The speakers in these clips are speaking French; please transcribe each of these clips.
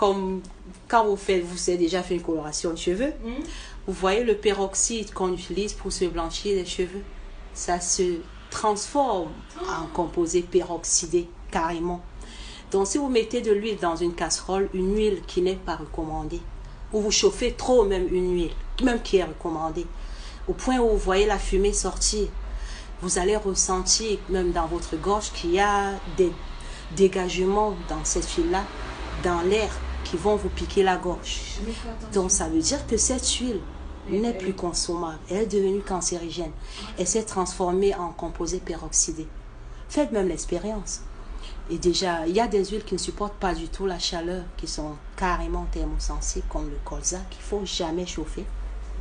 comme quand vous avez déjà fait une coloration de cheveux, vous voyez le peroxyde qu'on utilise pour se blanchir les cheveux. Ça se transforme en composé peroxydé, carrément. Donc, si vous mettez de l'huile dans une casserole, une huile qui n'est pas recommandée, ou vous chauffez trop même une huile, même qui est recommandée, au point où vous voyez la fumée sortir, vous allez ressentir, même dans votre gorge, qu'il y a des dégagements dans cette huile-là, dans l'air, qui vont vous piquer la gorge. Donc, ça veut dire que cette huile n'est plus consommable. Elle est devenue cancérigène. Elle s'est transformée en composé peroxydé. Faites même l'expérience. Et déjà, il y a des huiles qui ne supportent pas du tout la chaleur, qui sont carrément thermosensibles, comme le colza, qu'il ne faut jamais chauffer.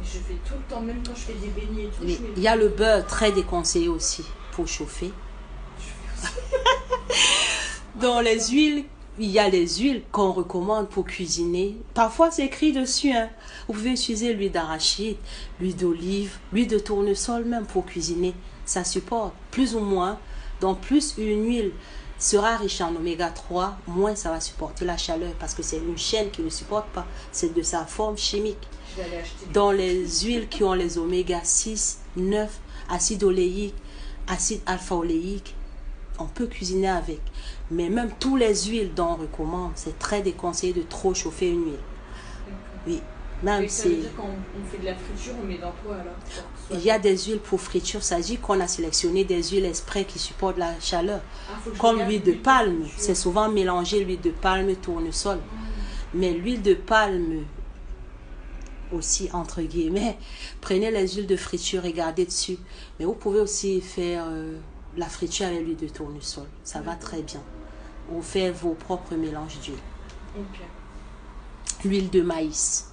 Je fais tout le temps, même quand je fais des beignets et tout. Oui. Il y a le beurre très déconseillé aussi pour chauffer. Dans les huiles, il y a les huiles qu'on recommande pour cuisiner. Parfois, c'est écrit dessus. Vous pouvez utiliser l'huile d'arachide, l'huile d'olive, l'huile de tournesol même pour cuisiner. Ça supporte plus ou moins. Donc, plus une huile sera riche en oméga 3, moins ça va supporter la chaleur parce que c'est une chaîne qui ne supporte pas. C'est de sa forme chimique. Dans les huiles qui ont les oméga 6, 9, acide oléique, acide alpha-oléique, on peut cuisiner avec. Mais même tous les huiles dont on recommande, c'est très déconseillé de trop chauffer une huile. Oui. Même ça veut dire quand on fait de la friture, on met dans quoi alors? Il y a des huiles pour friture, ça dit qu'on a sélectionné des huiles exprès qui supportent la chaleur. Comme l'huile de palme, c'est souvent mélangé l'huile de palme et tournesol. Mais l'huile de palme, aussi entre guillemets, prenez les huiles de friture, regardez dessus. Mais vous pouvez aussi faire la friture avec l'huile de tournesol, ça va très bien. Ou faire vos propres mélanges d'huile. L'huile de maïs,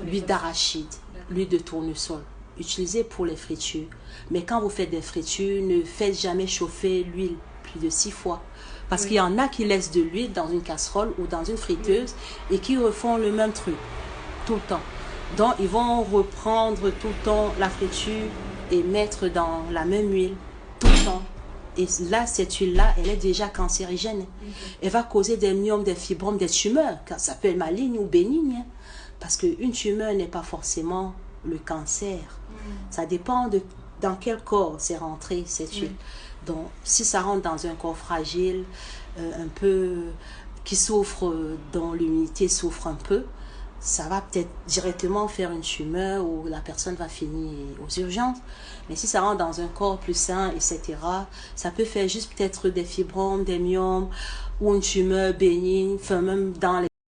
l'huile d'arachide, l'huile de tournesol, utilisez pour les fritures. Mais quand vous faites des fritures, ne faites jamais chauffer l'huile plus de 6 fois. Parce qu'il y en a qui laissent de l'huile dans une casserole ou dans une friteuse et qui refont le même truc tout le temps. Donc, ils vont reprendre tout le temps la friture et mettre dans la même huile tout le temps. Et là, cette huile-là, elle est déjà cancérigène. Elle va causer des myomes, des fibromes, des tumeurs. Ça peut être maligne ou bénigne. Parce qu'une tumeur n'est pas forcément le cancer. Ça dépend de dans quel corps c'est rentré cette huile. Donc, si ça rentre dans un corps fragile, un peu qui souffre, dont l'immunité souffre un peu, ça va peut-être directement faire une tumeur où la personne va finir aux urgences. Mais si ça rentre dans un corps plus sain, etc., ça peut faire juste peut-être des fibromes, des myomes ou une tumeur bénigne, enfin même dans les